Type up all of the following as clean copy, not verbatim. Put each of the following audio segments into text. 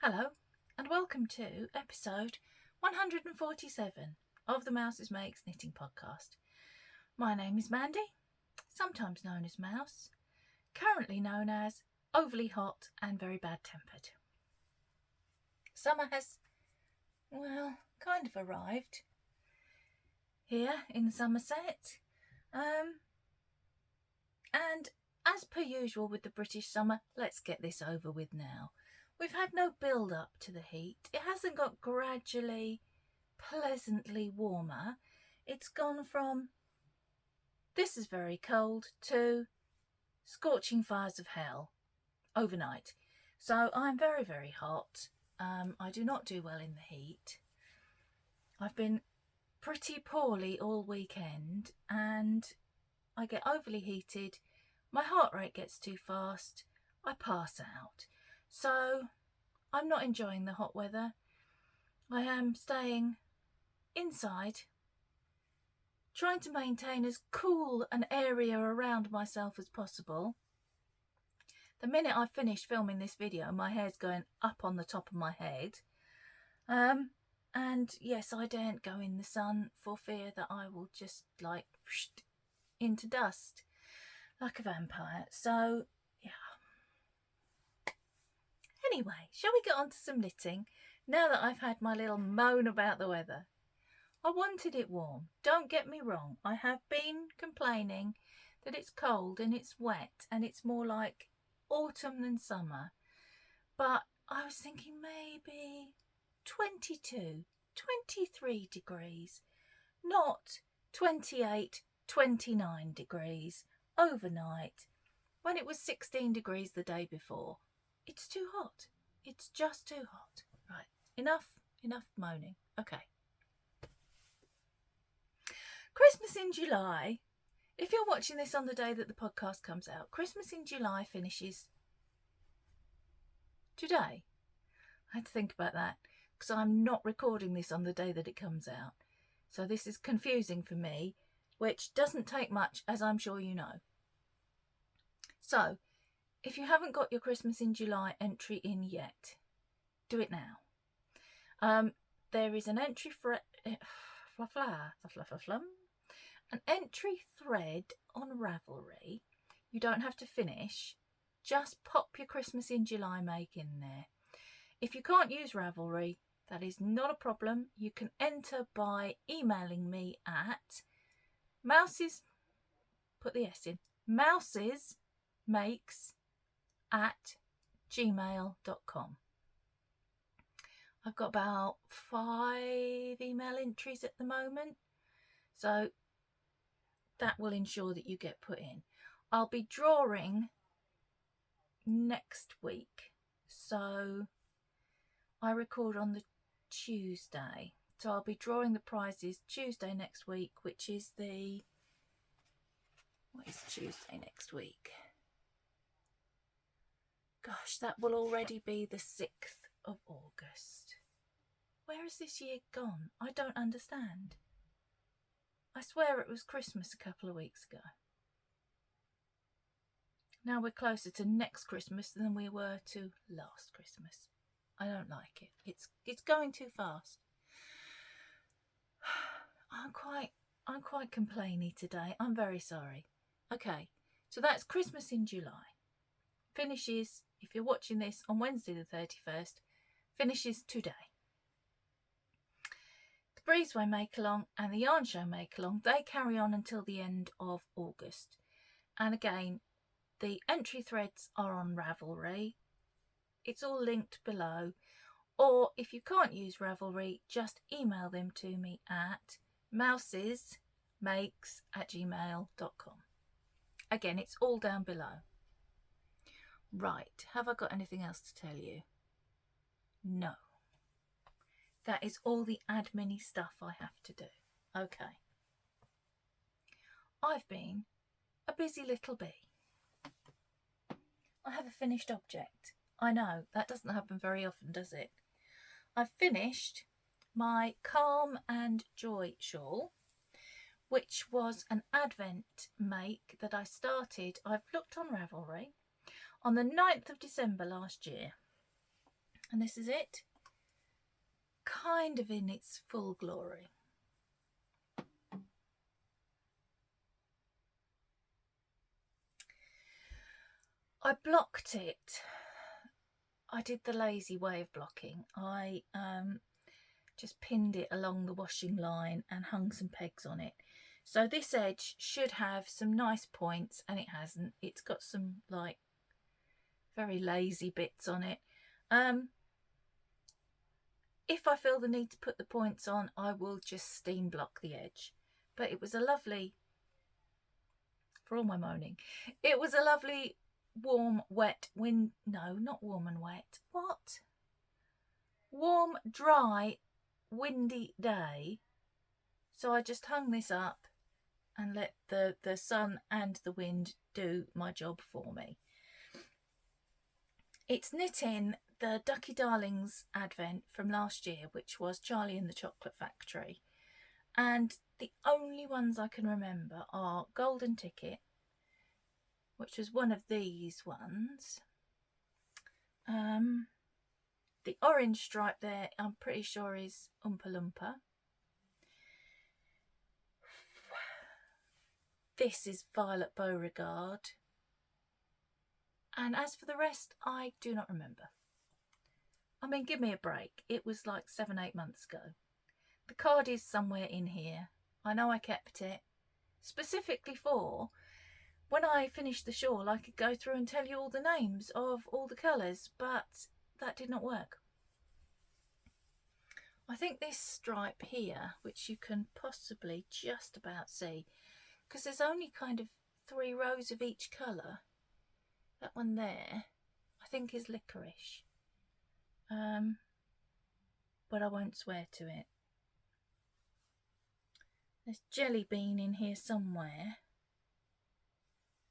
Hello and welcome to episode 147 of the Mouses Makes Knitting podcast. My name is Mandy, sometimes known as Mouse, currently known as overly hot and very bad tempered. Summer has, well, kind of arrived here in Somerset, and as per usual with the British summer, let's get this over with now. We've had no build up to the heat. It hasn't got gradually, pleasantly warmer. It's gone from this is very cold to scorching fires of hell overnight. So I'm very, very hot. I do not do well in the heat. I've been pretty poorly all weekend and I get overly heated. My heart rate gets too fast. I pass out. So I'm not enjoying the hot weather. I am staying inside, trying to maintain as cool an area around myself as possible. The minute I finish filming this video, my hair's going up on the top of my head. And yes, I daren't go in the sun for fear that I will just like into dust like a vampire. So yeah. Anyway, shall we get on to some knitting now that I've had my little moan about the weather? I wanted it warm, don't get me wrong. I have been complaining that it's cold and it's wet and it's more like autumn than summer. But I was thinking maybe 22, 23 degrees, not 28, 29 degrees overnight when it was 16 degrees the day before. It's too hot. It's just too hot. Right, enough moaning. Okay. Christmas in July. If you're watching this on the day that the podcast comes out, Christmas in July finishes today. I had to think about that because I'm not recording this on the day that it comes out. So this is confusing for me, which doesn't take much, as I'm sure you know. So, if you haven't got your Christmas in July entry in yet, do it now. There is an entry for an entry thread on Ravelry. You don't have to finish. Just pop your Christmas in July make in there. If you can't use Ravelry, that is not a problem. You can enter by emailing me at mouses, put the S in, mousesmakes@gmail.com. I've got about 5 email entries at the moment, so that will ensure that you get put in. I'll be drawing next week, so I record on the Tuesday, so I'll be drawing the prizes Tuesday next week, which is the, what is Tuesday next week? Gosh, that will already be the 6th of August. Where has this year gone? I don't understand. I swear it was Christmas a couple of weeks ago. Now we're closer to next Christmas than we were to last Christmas. I don't like it. It's going too fast. I'm quite complainy today. I'm very sorry. Okay, so that's Christmas in July. Finishes, if you're watching this on Wednesday the 31st, finishes today. The Breezeway Make-Along and the Yarn Show Make-Along, they carry on until the end of August. And again, the entry threads are on Ravelry. It's all linked below. Or if you can't use Ravelry, just email them to me at mousesmakes@gmail.com. Again, it's all down below. Right, have I got anything else to tell you? No. That is all the admin-y stuff I have to do. Okay. I've been a busy little bee. I have a finished object. I know, that doesn't happen very often, does it? I've finished my Calm and Joy shawl, which was an Advent make that I started, I've looked on Ravelry, on the 9th of December last year. And this is it, kind of in its full glory. I blocked it. I did the lazy way of blocking. I just pinned it along the washing line and hung some pegs on it. So this edge should have some nice points, and it hasn't. It's got some like very lazy bits on it. If I feel the need to put the points on, I will just steam block the edge. But it was a lovely, for all my moaning, it was a lovely warm, wet wind. No, not warm and wet. What? Warm, dry, windy day. So I just hung this up and let the sun and the wind do my job for me. It's knitting the Ducky Darlings advent from last year, which was Charlie and the Chocolate Factory. And the only ones I can remember are Golden Ticket, which was one of these ones. The orange stripe there, I'm pretty sure is Oompa Loompa. This is Violet Beauregard. And as for the rest, I do not remember. I mean, give me a break. It was like 7-8 months ago. The card is somewhere in here. I know I kept it specifically for when I finished the shawl, I could go through and tell you all the names of all the colours, but that did not work. I think this stripe here, which you can possibly just about see, because there's only kind of 3 rows of each colour. That one there, I think is licorice. But I won't swear to it. There's jelly bean in here somewhere.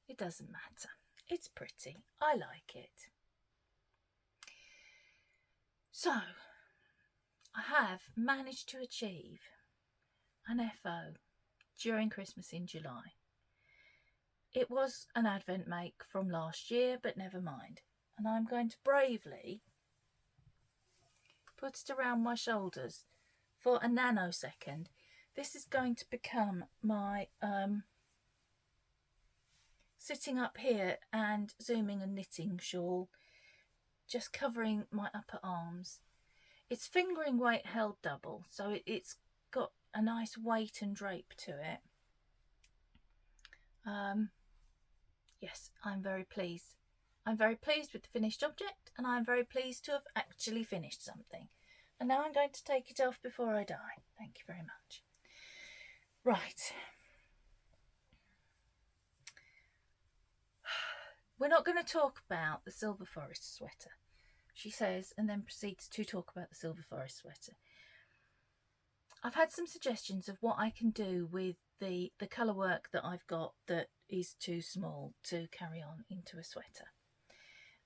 It doesn't matter. It's pretty. I like it. So, I have managed to achieve an FO during Christmas in July. It was an advent make from last year, but never mind. And I'm going to bravely put it around my shoulders for a nanosecond. This is going to become my sitting up here and zooming and knitting shawl, just covering my upper arms. It's fingering weight held double, so it's got a nice weight and drape to it. Yes, I'm very pleased. I'm very pleased with the finished object, and I'm very pleased to have actually finished something. And now I'm going to take it off before I die. Thank you very much. Right. We're not going to talk about the Silver Forest sweater, she says, and then proceeds to talk about the Silver Forest sweater. I've had some suggestions of what I can do with the colour work that I've got that is too small to carry on into a sweater.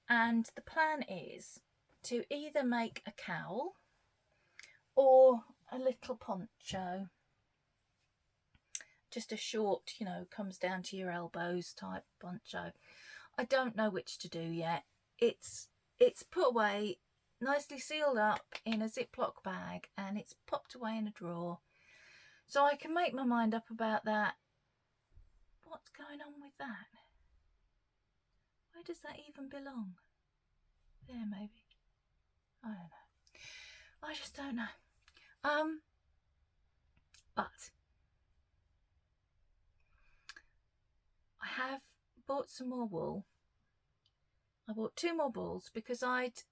And the plan is to either make a cowl or a little poncho. Just a short, you know, comes down to your elbows type poncho. I don't know which to do yet. It's put away, nicely sealed up in a Ziploc bag, and it's popped away in a drawer. So I can make my mind up about that. What's going on with that? Where does that even belong? There, maybe. I don't know. I just don't know. But I have bought some more wool. I bought 2 more balls because I'd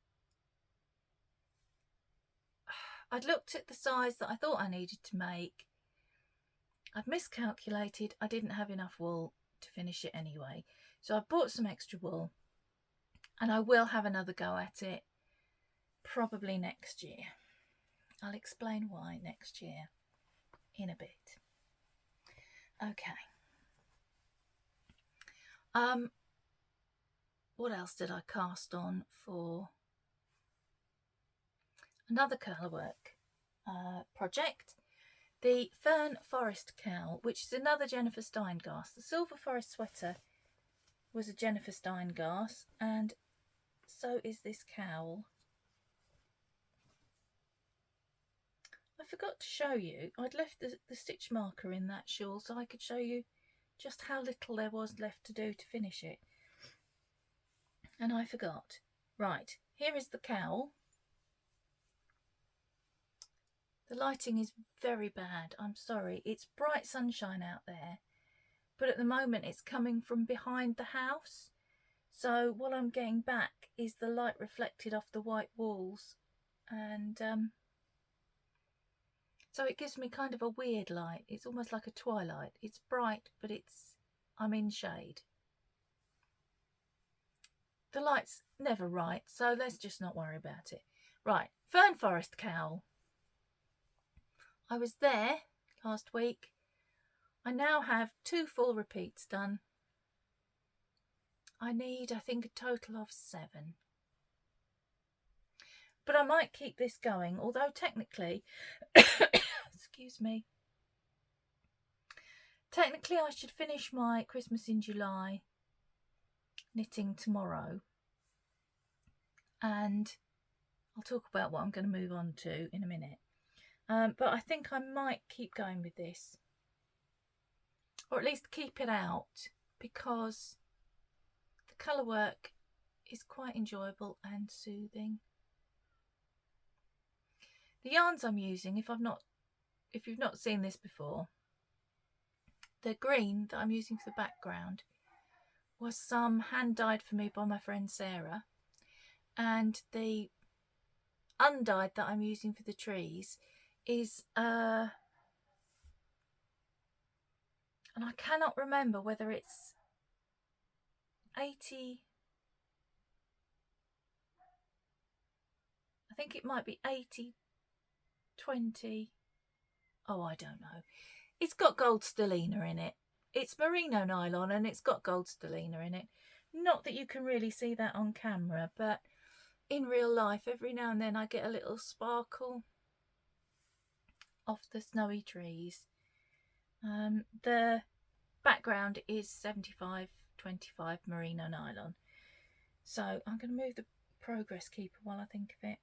looked at the size that I thought I needed to make. I'd miscalculated. I didn't have enough wool to finish it anyway. So I bought some extra wool, and I will have another go at it probably next year. I'll explain why next year in a bit. Okay. What else did I cast on for another colourwork project? The Fern Forest Cowl, which is another Jennifer Steingast. The Silver Forest sweater was a Jennifer Steingast, and so is this cowl. forgot to show you, I'd left the stitch marker in that shawl so I could show you just how little there was left to do to finish it. And I forgot. Right, here is the cowl. The lighting is very bad, I'm sorry. It's bright sunshine out there, but at the moment it's coming from behind the house. So what I'm getting back is the light reflected off the white walls, and so it gives me kind of a weird light. It's almost like a twilight. It's bright, but I'm in shade. The light's never right, so let's just not worry about it. Right, Fern Forest cowl. I was there last week. I now have 2 full repeats done. I need, I think, a total of 7. But I might keep this going, although technically, excuse me, technically I should finish my Christmas in July knitting tomorrow. And I'll talk about what I'm going to move on to in a minute. But I think I might keep going with this, or at least keep it out, because the colour work is quite enjoyable and soothing. The yarns I'm using, if you've not seen this before, the green that I'm using for the background was some hand dyed for me by my friend Sarah, and the undyed that I'm using for the trees is and I cannot remember whether it's 80, I think it might be 80-20, oh I don't know. It's got gold stellina in it. It's merino nylon and it's got gold stellina in it. Not that you can really see that on camera, but in real life every now and then I get a little sparkle off the snowy trees. The background is 75-25 merino nylon. So I'm going to move the progress keeper while I think of it.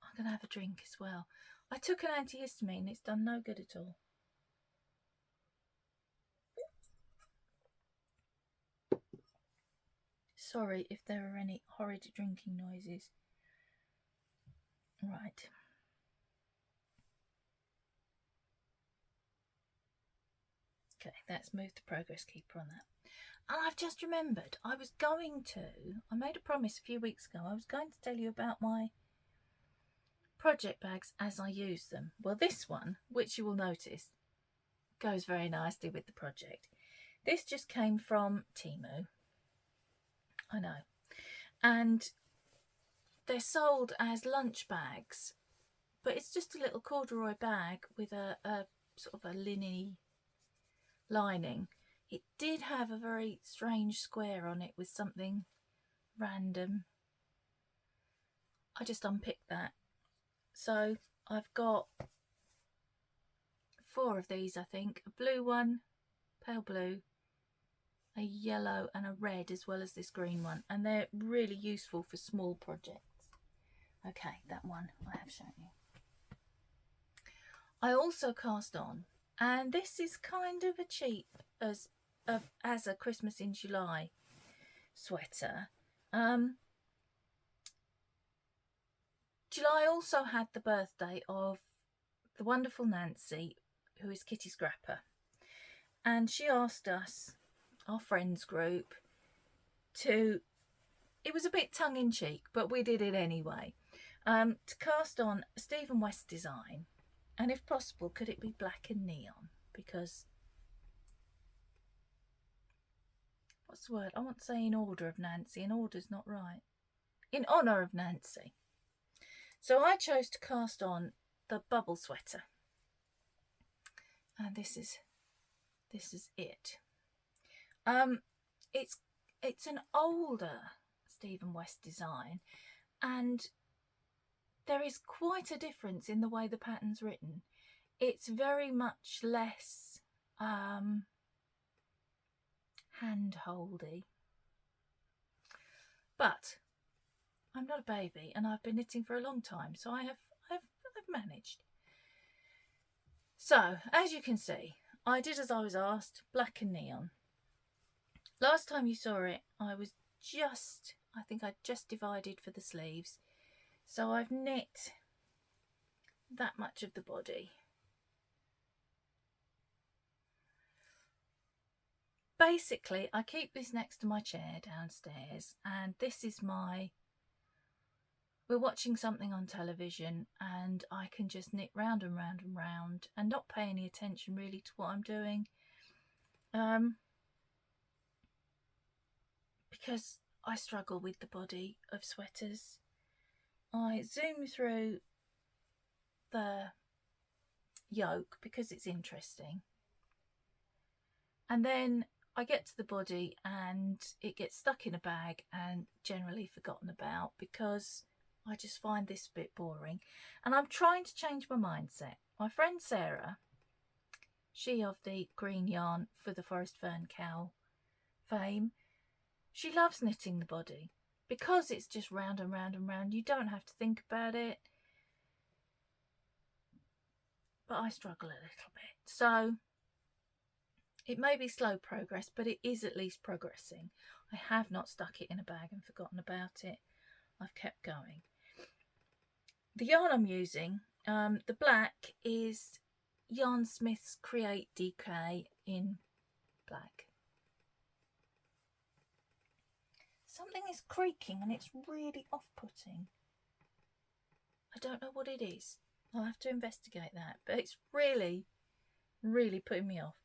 I'm going to have a drink as well. I took an antihistamine, it's done no good at all. Sorry if there are any horrid drinking noises. Right. Okay, let's move the progress keeper on that. And I've just remembered, I made a promise a few weeks ago, I was going to tell you about my project bags as I use them. Well, this one, which you will notice, goes very nicely with the project. This just came from Temu. I know. And they're sold as lunch bags, but it's just a little corduroy bag with a sort of a linen lining. It did have a very strange square on it with something random. I just unpicked that. So I've got 4 of these, I think. A blue one, pale blue, a yellow and a red, as well as this green one. And they're really useful for small projects. Okay, that one I have shown you. I also cast on, and this is kind of a cheap as a Christmas in July sweater. July also had the birthday of the wonderful Nancy, who is Kitty Scrapper, and she asked us, our friends group, to, it was a bit tongue-in-cheek, but we did it anyway, to cast on a Stephen West design, and if possible could it be black and neon, because what's the word? I want to say in order of Nancy. In order's not right. In honour of Nancy. So I chose to cast on the bubble sweater. And this is it. It's an older Stephen West design, and there is quite a difference in the way the pattern's written. It's very much less hand-holdy. But I'm not a baby, and I've been knitting for a long time, so I've managed. So, as you can see, I did as I was asked, black and neon. Last time you saw it, I think I just divided for the sleeves. So I've knit that much of the body. Basically, I keep this next to my chair downstairs, and this is we're watching something on television, and I can just knit round and round and round and not pay any attention really to what I'm doing. Because I struggle with the body of sweaters. I zoom through the yoke because it's interesting, and then I get to the body and it gets stuck in a bag and generally forgotten about because I just find this a bit boring, and I'm trying to change my mindset. My friend Sarah, she of the green yarn for the Forest Fern KAL fame, she loves knitting the body because it's just round and round and round. You don't have to think about it. But I struggle a little bit. So it may be slow progress, but it is at least progressing. I have not stuck it in a bag and forgotten about it. I've kept going. The yarn I'm using, the black, is Yarn Smith's Create DK in black. Something is creaking and it's really off-putting. I don't know what it is. I'll have to investigate that, but it's really, really putting me off.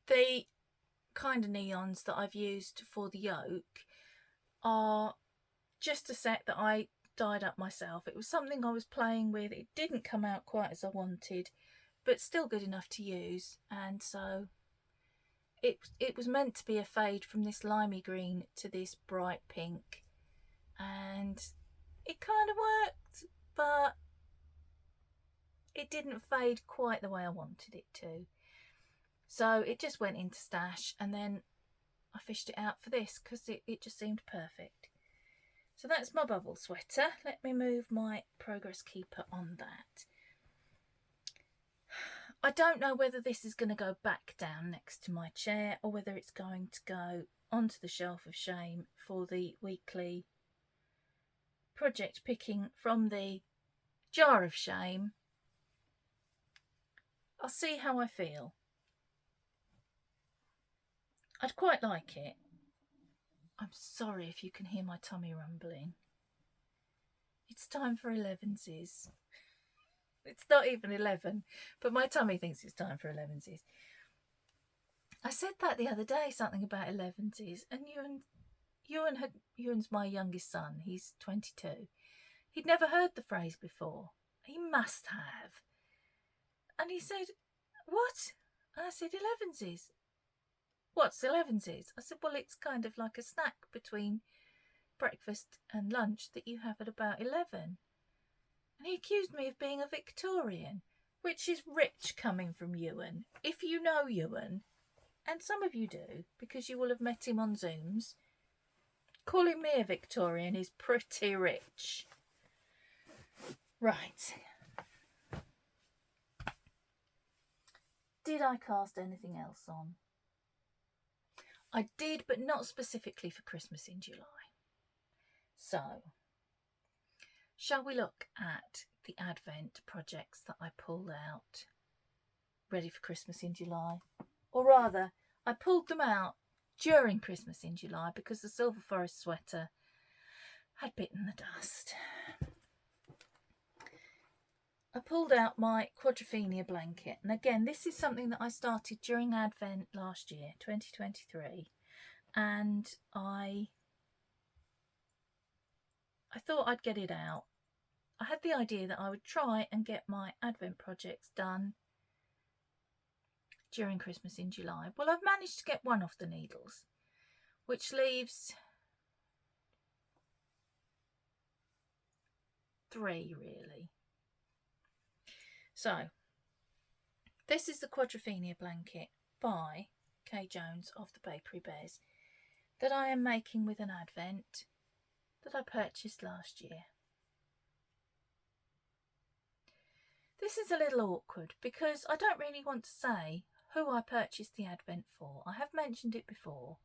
The kind of neons that I've used for the yoke are just a set that I dyed up myself. It was something I was playing with. It didn't come out quite as I wanted, but still good enough to use, and so it was meant to be a fade from this limey green to this bright pink, and it kind of worked, but it didn't fade quite the way I wanted it to. So it just went into stash, and then I fished it out for this because it just seemed perfect. So that's my bubble sweater. Let me move my progress keeper on that. I don't know whether this is going to go back down next to my chair or whether it's going to go onto the shelf of shame for the weekly project picking from the jar of shame. I'll see how I feel. I'd quite like it. I'm sorry if you can hear my tummy rumbling. It's time for 11sies. It's not even 11, but my tummy thinks it's time for 11sies. I said that the other day, something about 11sies, and Ewan's my youngest son. He's 22. He'd never heard the phrase before. He must have. And he said, "What?" And I said, 11sies. "What's 11sies?" I said, "Well, it's kind of like a snack between breakfast and lunch that you have at about 11. And he accused me of being a Victorian, which is rich coming from Ewan. If you know Ewan, and some of you do, because you will have met him on Zooms, calling me a Victorian is pretty rich. Right. Did I cast anything else on? I did, but not specifically for Christmas in July. So, shall we look at the Advent projects that I pulled out ready for Christmas in July? Or rather, I pulled them out during Christmas in July because the Silver Forest sweater had bitten the dust. I pulled out my Quadrophenia blanket, and again, this is something that I started during Advent last year, 2023, and I thought I'd get it out. I had the idea that I would try and get my Advent projects done during Christmas in July. Well, I've managed to get one off the needles, which leaves 3 really. So, this is the Quadrophenia blanket by Kay Jones of the Bakery Bears that I am making with an Advent. that I purchased last year. This is a little awkward because I don't really want to say who I purchased the advent for. I have mentioned it before.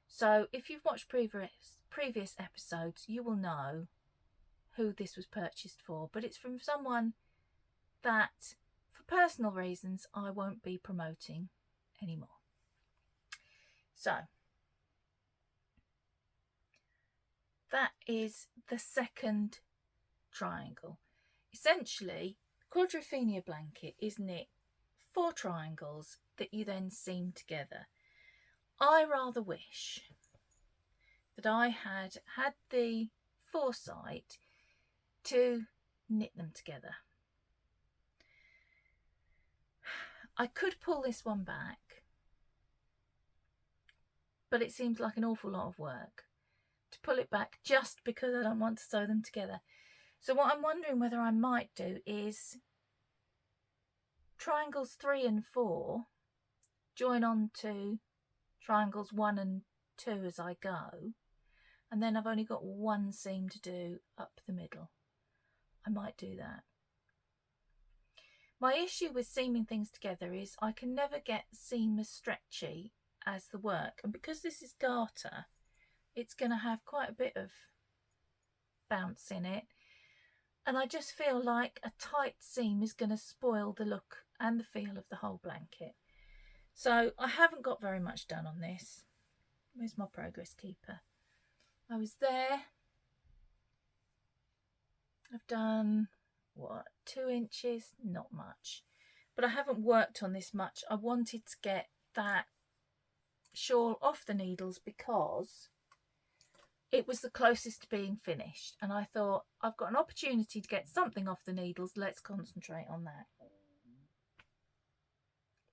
So if you've watched previous episodes, you will know who this was purchased for. But it's from someone that, for personal reasons, I won't be promoting anymore. So that is the second triangle. Essentially, quadrophenia blanket is knit 4 triangles that you then seam together. I rather wish that I had had the foresight to knit them together. I could pull this one back, but it seems like an awful lot of work to pull it back just because I don't want to sew them together. So what I'm wondering whether I might do is triangles 3 and 4 join on to triangles 1 and 2 as I go, and then I've only got one seam to do up the middle. I might do that. My issue with seaming things together is I can never get the seam as stretchy as the work, and because this is garter, it's going to have quite a bit of bounce in it, and I just feel like a tight seam is going to spoil the look and the feel of the whole blanket. So I haven't got very much done on this. Where's my progress keeper? I was there. I've done, what, 2 inches? Not much. But I haven't worked on this much. I wanted to get that shawl off the needles because it was the closest to being finished. And I thought, I've got an opportunity to get something off the needles. Let's concentrate on that.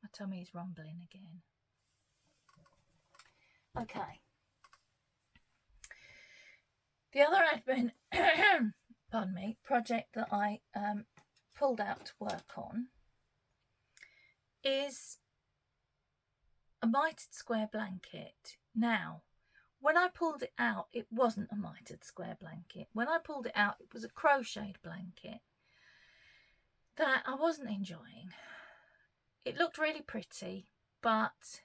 My tummy is rumbling again. Okay. The other admin pardon me, project that I pulled out to work on is a mitered square blanket. Now, when I pulled it out, it wasn't a mitered square blanket. When I pulled it out, it was a crocheted blanket that I wasn't enjoying. It looked really pretty, but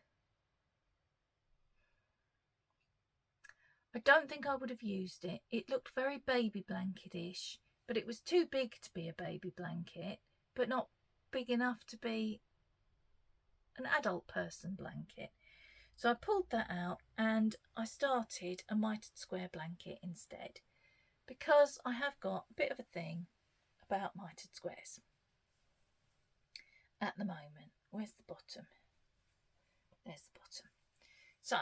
I don't think I would have used it. It looked very baby blanket-ish, but it was too big to be a baby blanket, but not big enough to be an adult person blanket. So I pulled that out and I started a mitered square blanket instead, because I have got a bit of a thing about mitered squares at the moment. Where's the bottom? There's the bottom. So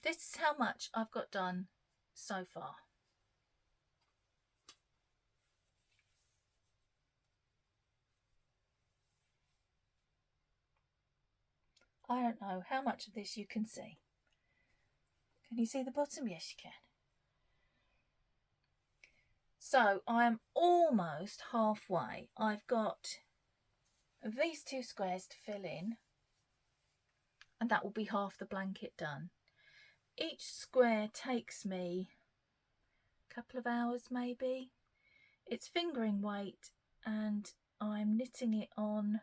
this is how much I've got done so far. I don't know how much of this you can see. Can you see the bottom? Yes, you can. So I am almost halfway. I've got these 2 squares to fill in, and that will be half the blanket done. Each square takes me a couple of hours maybe. It's fingering weight and I'm knitting it on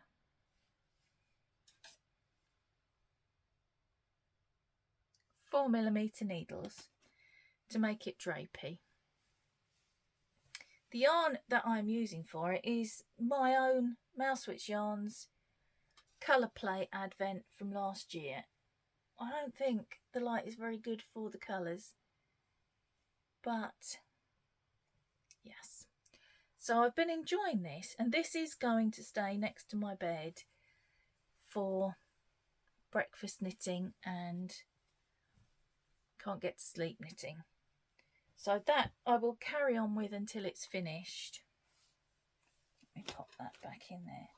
4mm needles to make it drapey. The yarn that I'm using for it is my own Mousewitch Yarn's Colour Play Advent from last year. I don't think the light is very good for the colours, but yes. So I've been enjoying this, and this is going to stay next to my bed for breakfast knitting and can't get to sleep knitting. So that I will carry on with until it's finished. Let me pop that back in there.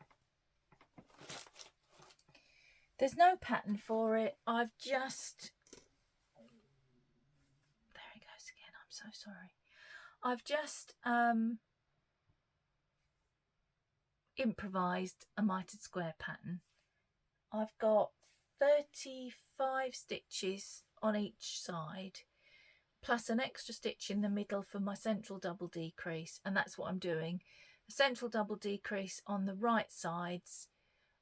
There's no pattern for it. I've just... There it goes again. I'm so sorry. I've just improvised a mitered square pattern. I've got 35 stitches on each side, plus an extra stitch in the middle for my central double decrease, and that's what I'm doing. A central double decrease on the right sides.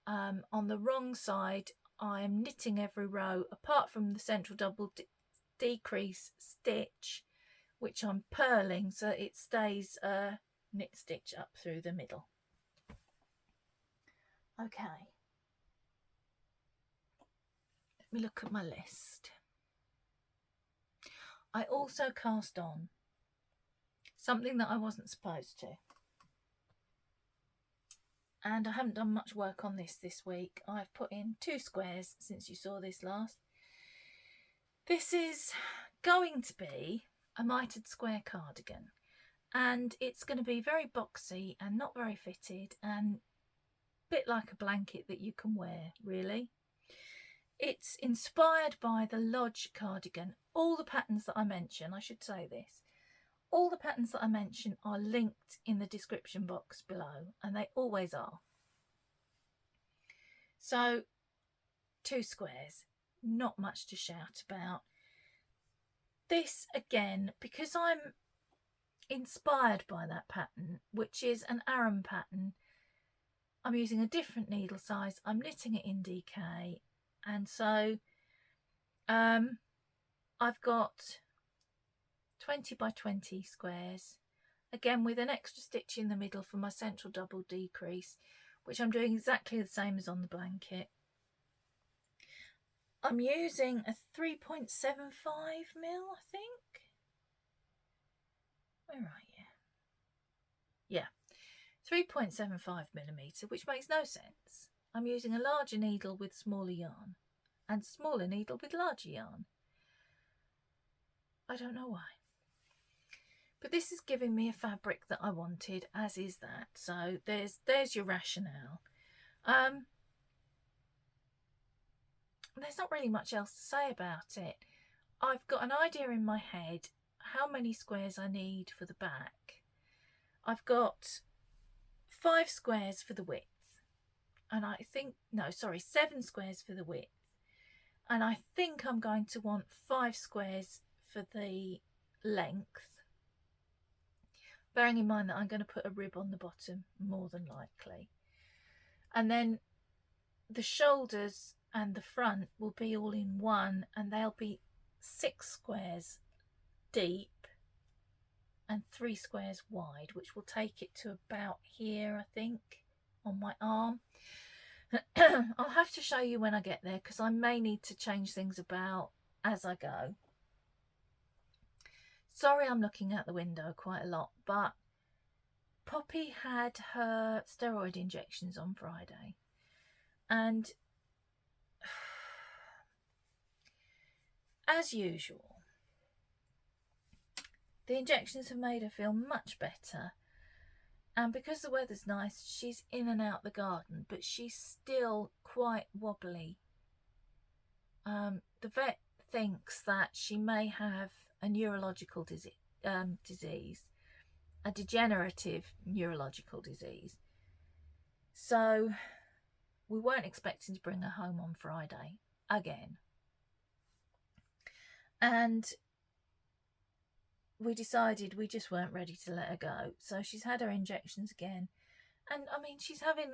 On the wrong side I am knitting every row apart from the central double decrease stitch, which I'm purling so it stays a knit stitch up through the middle. Okay, let me look at my list. I also cast on something that I wasn't supposed to, and I haven't done much work on this week. I've put in 2 squares since you saw this last. This is going to be a mitered square cardigan, and it's going to be very boxy and not very fitted and a bit like a blanket that you can wear, really. It's inspired by the Lodge cardigan. All the patterns that I mention, I should say this, all the patterns that I mention are linked in the description box below, and they always are. So 2 squares, not much to shout about. This again, because I'm inspired by that pattern, which is an Aran pattern, I'm using a different needle size. I'm knitting it in DK, and so I've got 20 by 20 squares, again with an extra stitch in the middle for my central double decrease, which I'm doing exactly the same as on the blanket. I'm using a 3.75 mil, I think. Where are you? Yeah, 3.75 millimeter, which makes no sense. I'm using a larger needle with smaller yarn and smaller needle with larger yarn. I don't know why. But this is giving me a fabric that I wanted, as is that. So there's your rationale. There's not really much else to say about it. I've got an idea in my head how many squares I need for the back. I've got 5 squares for the width, and I think, no, sorry, 7 squares for the width, and I think I'm going to want 5 squares for the length, bearing in mind that I'm going to put a rib on the bottom more than likely, and then the shoulders and the front will be all in one, and they'll be 6 squares deep and 3 squares wide, which will take it to about here, I think, on my arm. I'll have to show you when I get there, because I may need to change things about as I go. Sorry, I'm looking out the window quite a lot, but Poppy had her steroid injections on Friday, and as usual, the injections have made her feel much better, and because the weather's nice, she's in and out the garden, but she's still quite wobbly. The vet thinks that she may have a neurological disease, a degenerative neurological disease. So we weren't expecting to bring her home on Friday again. And we decided we just weren't ready to let her go. So she's had her injections again. And I mean, she's having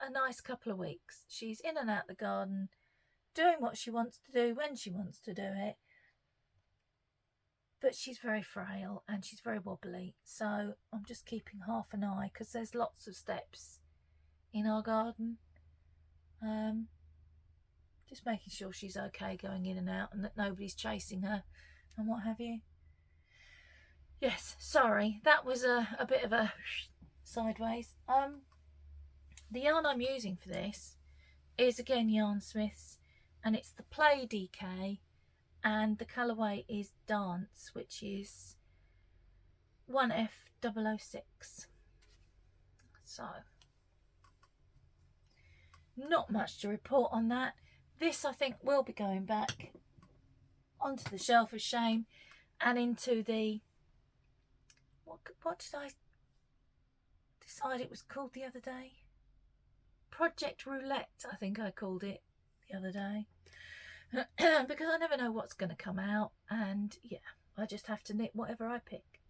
a nice couple of weeks. She's in and out the garden, doing what she wants to do when she wants to do it. But she's very frail and she's very wobbly. So I'm just keeping half an eye, because there's lots of steps in our garden. Just making sure she's okay going in and out, and that nobody's chasing her and what have you. Yes, sorry, that was a bit of a sideways. The yarn I'm using for this is again Yarn Smith's, and it's the Play DK, and the colourway is Dance, which is 1F006. So not much to report on that. This, I think, will be going back onto the shelf of shame and into the, what did I decide it was called the other day? Project Roulette, I think I called it the other day. Because I never know what's going to come out, and yeah, I just have to knit whatever I pick.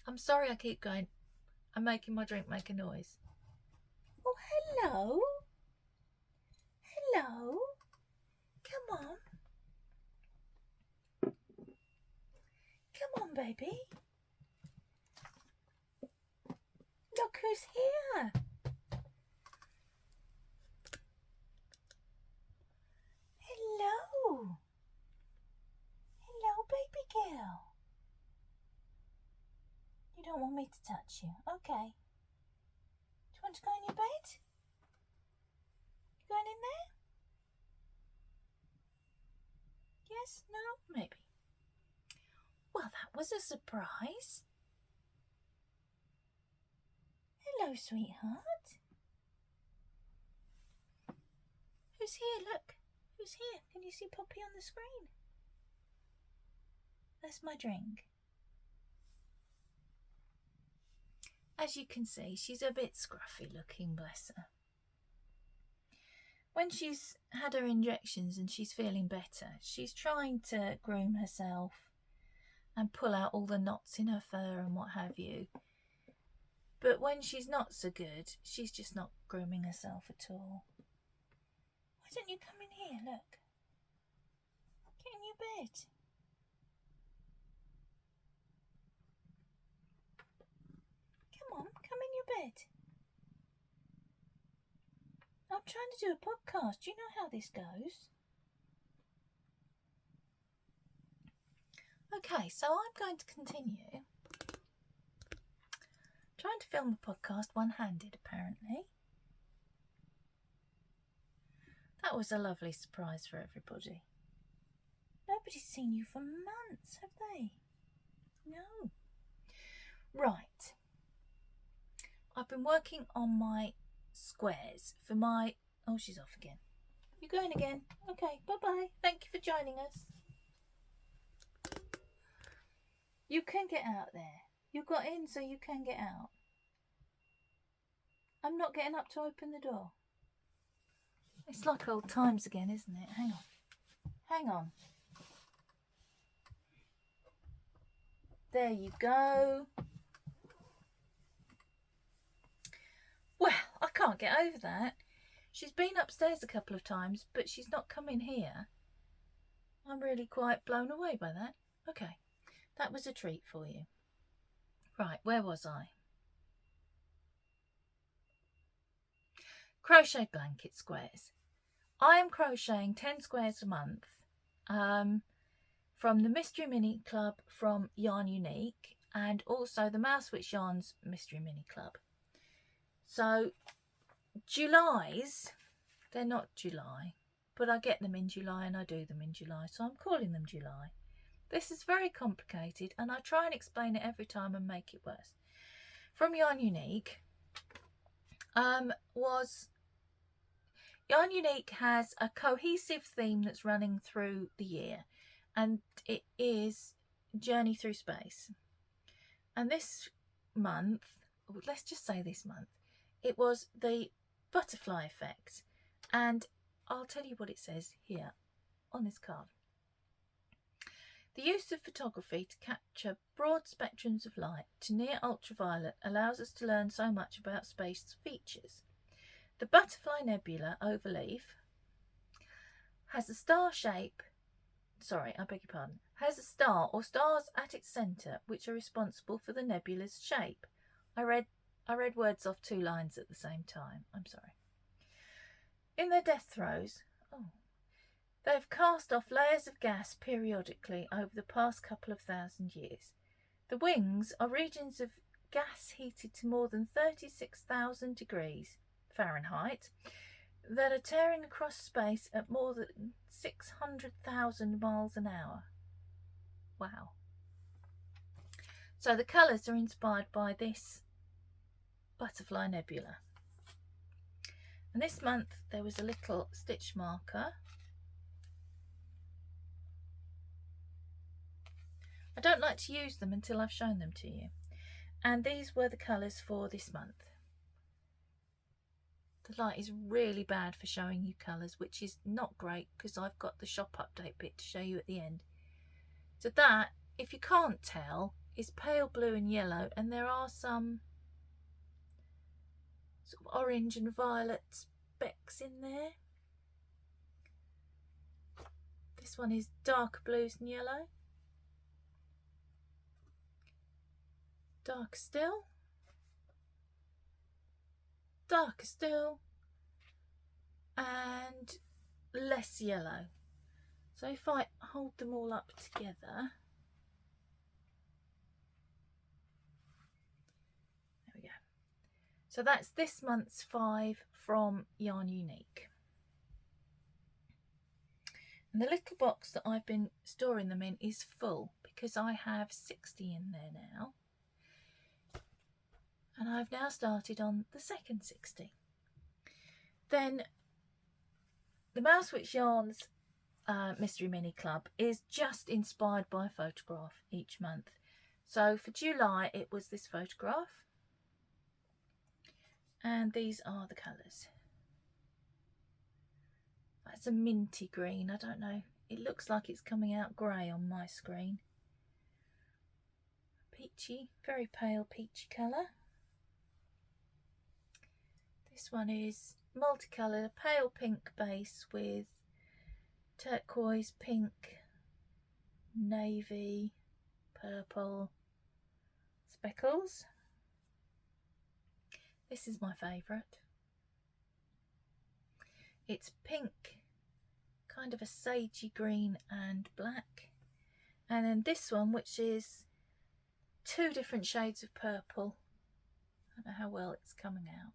I'm sorry I keep going. I'm making my drink make a noise. Oh, hello. Hello. Come on. Come on, baby. Look who's here. Hello. Hello, baby girl. You don't want me to touch you? Okay. Do you want to go in your bed? You going in there? Yes? No? Maybe. Well, that was a surprise. Hello, sweetheart. Who's here? Look. Who's here? Can you see Poppy on the screen? That's my drink. As you can see, she's a bit scruffy looking, bless her. When she's had her injections and she's feeling better, she's trying to groom herself and pull out all the knots in her fur and what have you. But when she's not so good, she's just not grooming herself at all. Why don't you come in here, look? Get in your bed. Come on, come in your bed. I'm trying to do a podcast. Do you know how this goes? Okay, so I'm going to continue trying to film the podcast one-handed, apparently. That was a lovely surprise for everybody. Nobody's seen you for months, have they? No. Right. I've been working on my squares for my... Oh, she's off again. You going again? Okay, bye-bye. Thank you for joining us. You can get out there. You got in so you can get out. I'm not getting up to open the door. It's like old times again, isn't it? Hang on. Hang on. There you go. Well, I can't get over that. She's been upstairs a couple of times, but she's not come in here. I'm really quite blown away by that. Okay, that was a treat for you. Right, where was I? Crochet blanket squares. I am crocheting 10 squares a month from the Mystery Mini Club from Yarn Unique and also the Mousewitch Yarn's Mystery Mini Club. So July's, they're not July, but I get them in July and I do them in July, so I'm calling them July. This is very complicated and I try and explain it every time and make it worse. From Yarn Unique Yarn Unique has a cohesive theme that's running through the year, and it is Journey Through Space. And this month, let's just say this month, it was the butterfly effect. And I'll tell you what it says here on this card. The use of photography to capture broad spectrums of light to near ultraviolet allows us to learn so much about space features. The Butterfly Nebula overleaf has a star shape, has a star or stars at its centre which are responsible for the nebula's shape. I read words off 2 lines at the same time. I'm sorry. In their death throes, they've cast off layers of gas periodically over the past couple of thousand years. The wings are regions of gas heated to more than 36,000 degrees Fahrenheit that are tearing across space at more than 600,000 miles an hour. Wow. So the colours are inspired by this Butterfly Nebula. And this month there was a little stitch marker. I don't like to use them until I've shown them to you. And these were the colours for this month. The light is really bad for showing you colours, which is not great because I've got the shop update bit to show you at the end. So that, if you can't tell, is pale blue and yellow, and there are some sort of orange and violet specks in there. This one is darker blues and yellow. Darker still. Darker still. And less yellow. So if I hold them all up together, there we go. So that's this month's 5 from Yarn Unique. And the little box that I've been storing them in is full because I have 60 in there now. And I've now started on the second 60. Then the Mousewitch Yarns Mystery Mini Club is just inspired by a photograph each month. So for July it was this photograph. And these are the colours. That's a minty green. I don't know. It looks like it's coming out grey on my screen. Peachy, very pale peachy colour. This one is multicolour, pale pink base with turquoise, pink, navy, purple speckles. This is my favourite. It's pink, kind of a sagey green and black. And then this one, which is 2 different shades of purple. I don't know how well it's coming out.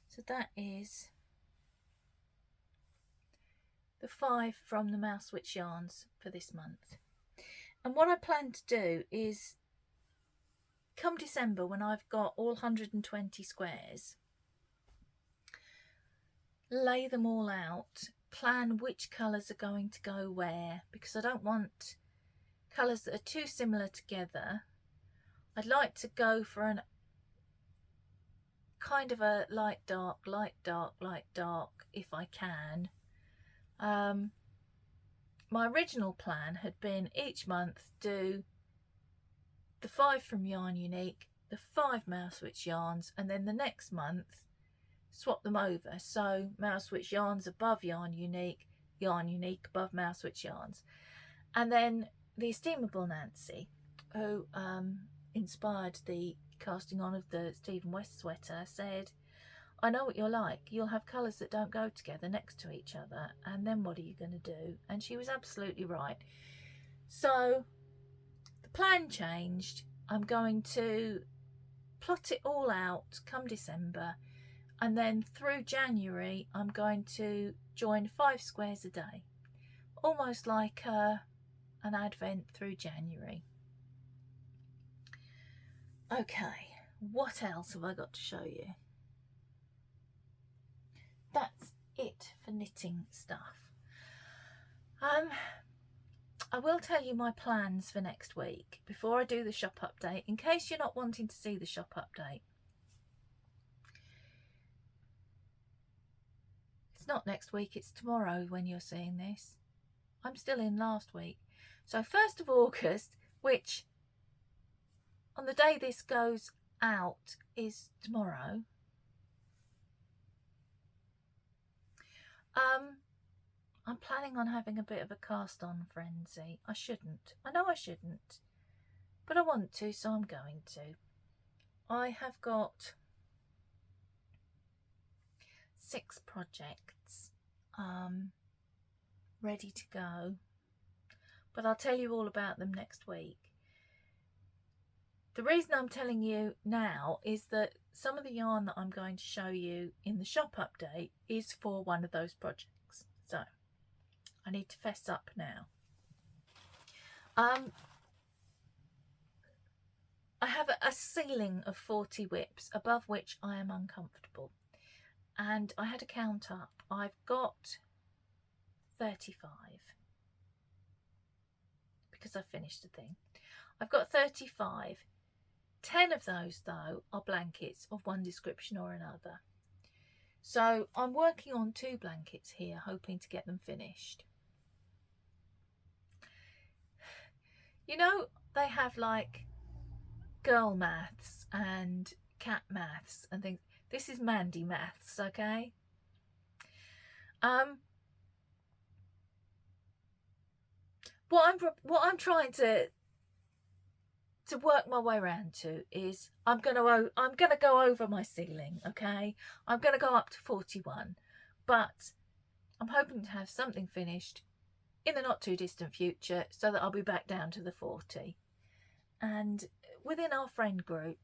So that is the 5 from the Mousewitch Yarns for this month. And what I plan to do is, come December when I've got all 120 squares, lay them all out, plan which colours are going to go where, because I don't want colours that are too similar together. I'd like to go for an kind of a light dark, light dark, light dark if I can. My original plan had been each month do the 5 from Yarn Unique, the 5 Mousewitch Yarns, and then the next month swap them over. So Mousewitch Yarns above Yarn Unique above Mousewitch Yarns. And then the estimable Nancy, who inspired the casting on of the Stephen West sweater, said, I know what you're like. You'll have colours that don't go together next to each other, and then what are you going to do? And she was absolutely right. So the plan changed. I'm going to plot it all out come December, and then through January I'm going to join 5 squares a day, almost like an advent through January. Okay, what else have I got to show you? That's it for knitting stuff. I will tell you my plans for next week before I do the shop update, in case you're not wanting to see the shop update. It's not next week, it's tomorrow when you're seeing this. I'm still in last week. So 1st of August, which on the day this goes out is tomorrow. I'm planning on having a bit of a cast on frenzy. I shouldn't. I know I shouldn't, but I want to, so I'm going to. I have got 6 projects ready to go, but I'll tell you all about them next week. The reason I'm telling you now is that some of the yarn that I'm going to show you in the shop update is for one of those projects. So I need to fess up now. I have a ceiling of 40 whips above which I am uncomfortable, and I had a count up. I've got 35 because I finished the thing. I've got 35. 10 of those though are blankets of one description or another. So I'm working on 2 blankets here, hoping to get them finished. You know, they have like girl maths and cat maths and things. This is Mandy maths, okay? What I'm trying to work my way around to is I'm gonna go over my ceiling, okay? I'm gonna go up to 41, but I'm hoping to have something finished in the not too distant future so that I'll be back down to the 40. And within our friend group,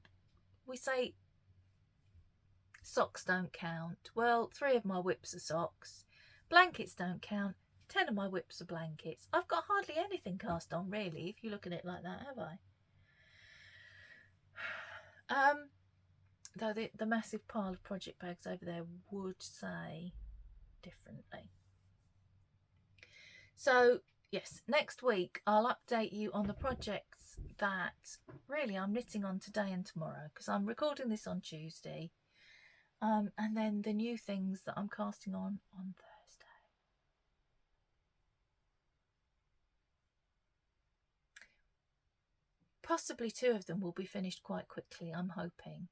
we say socks don't count. Well, 3 of my whips are socks. Blankets don't count. 10 of my whips are blankets. I've got hardly anything cast on, really, if you look at it like that, have I? Though the massive pile of project bags over there would say differently. So yes, next week I'll update you on the projects that really I'm knitting on today and tomorrow, because I'm recording this on Tuesday, and then the new things that I'm casting on Thursday. Possibly 2 of them will be finished quite quickly, I'm hoping.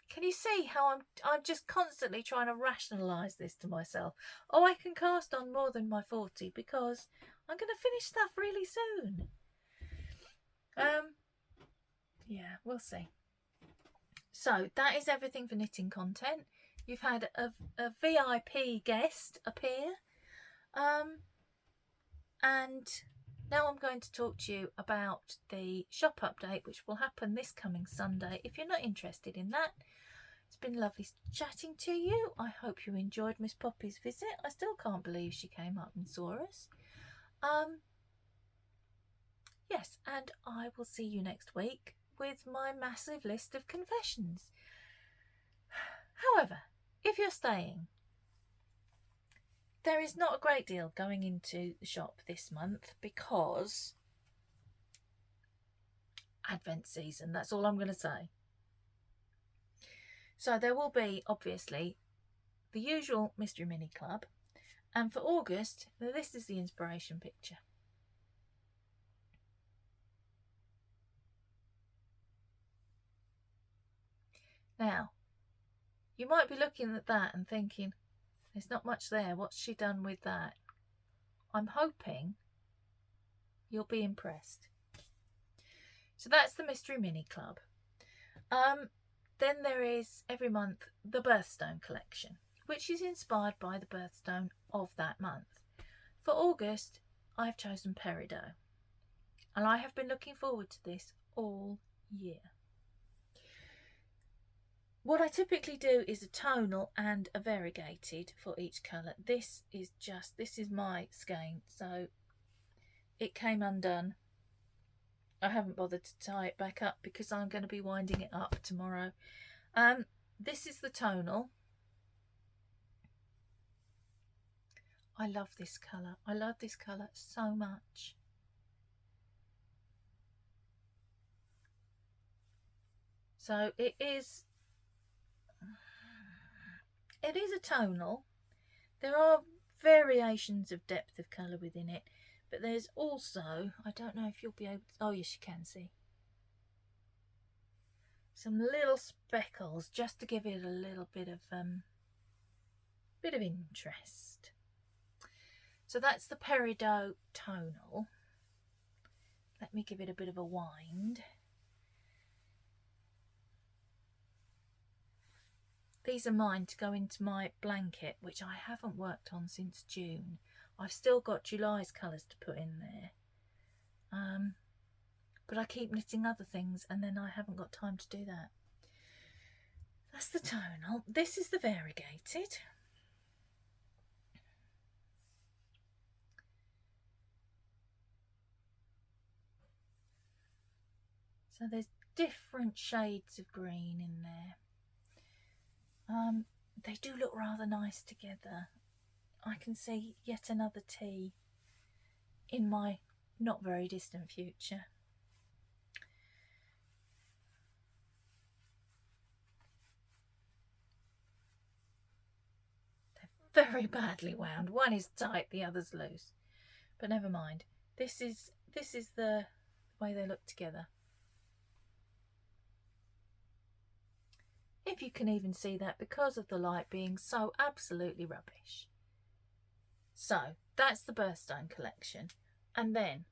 Can you see how I'm just constantly trying to rationalise this to myself? Oh, I can cast on more than my 40 because I'm going to finish stuff really soon. Yeah, we'll see. So that is everything for knitting content. You've had a VIP guest appear. And now I'm going to talk to you about the shop update, which will happen this coming Sunday. If you're not interested in that, it's been lovely chatting to you. I hope you enjoyed Miss Poppy's visit. I still can't believe she came up and saw us. Yes, and I will see you next week with my massive list of confessions. However, if you're staying, there is not a great deal going into the shop this month because Advent season, that's all I'm going to say. So there will be, obviously, the usual Mystery Mini Club. And for August, this is the inspiration picture. Now, you might be looking at that and thinking, there's not much there. What's she done with that? I'm hoping you'll be impressed. So that's the Mystery Mini Club. Then there is, every month, the Birthstone collection, which is inspired by the birthstone of that month. For August, I've chosen Peridot, and I have been looking forward to this all year. What I typically do is a tonal and a variegated for each colour. This is my skein, so it came undone. I haven't bothered to tie it back up because I'm going to be winding it up tomorrow. This is the tonal. I love this colour. I love this colour so much. So it is a tonal. There are variations of depth of colour within it, but there's also, I don't know if you'll be able to, oh yes you can see, some little speckles just to give it a little bit of interest. So that's the Peridot tonal. Let me give it a bit of a wind. These are mine to go into my blanket, which I haven't worked on since June. I've still got July's colours to put in there. But I keep knitting other things and then I haven't got time to do that. That's the tonal. This is the variegated. So there's different shades of green in there. They do look rather nice together. I can see yet another tea in my not very distant future. very badly wound. One is tight, the other's loose. But never mind. This is the way they look together. If you can even see that, because of the light being so absolutely rubbish. So that's the birthstone collection. And then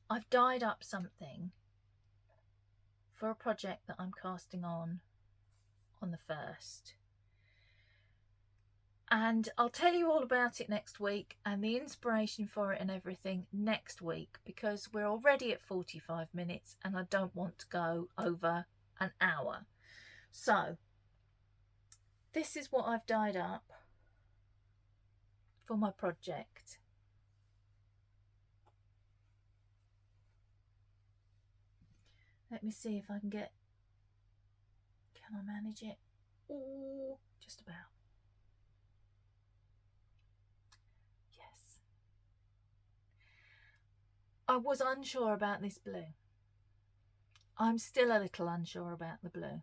I've dyed up something for a project that I'm casting on the 1st. And I'll tell you all about it next week, and the inspiration for it and everything next week, because we're already at 45 minutes and I don't want to go over an hour. So this is what I've dyed up for my project. Let me see if I can I manage it? Oh, just about. Yes. I was unsure about this blue. I'm still a little unsure about the blue.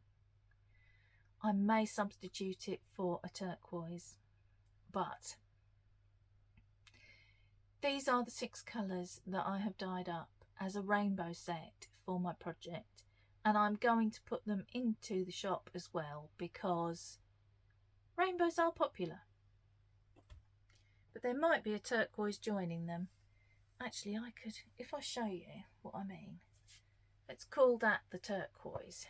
I may substitute it for a turquoise, but these are the 6 colours that I have dyed up as a rainbow set for my project, and I'm going to put them into the shop as well because rainbows are popular. But there might be a turquoise joining them. Actually, I could, if I show you what I mean, let's call that the turquoise.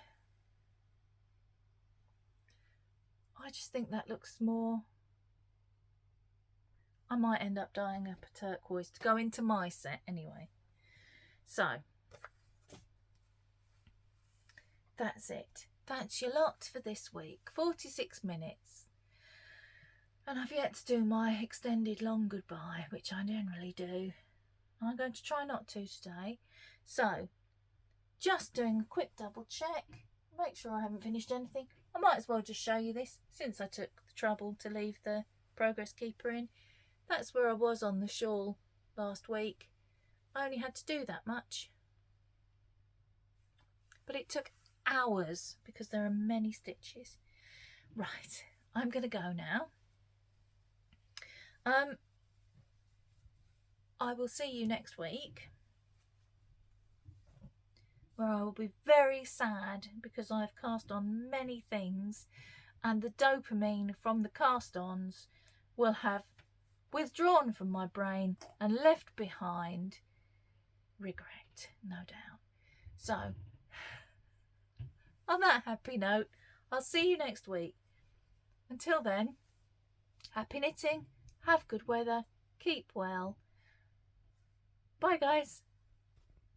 I just think that looks more... I might end up dyeing up a turquoise to go into my set anyway. So that's it. That's your lot for this week. 46 minutes. And I've yet to do my extended long goodbye, which I generally do. I'm going to try not to today. So, just doing a quick double check. Make sure I haven't finished anything. I might as well just show you this, since I took the trouble to leave the progress keeper in. That's where I was on the shawl last week. I only had to do that much. But it took hours because there are many stitches. Right, I'm going to go now. I will see you next week, where I will be very sad because I've cast on many things and the dopamine from the cast-ons will have withdrawn from my brain and left behind regret, no doubt. So, on that happy note, I'll see you next week. Until then, happy knitting, have good weather, keep well. Bye guys.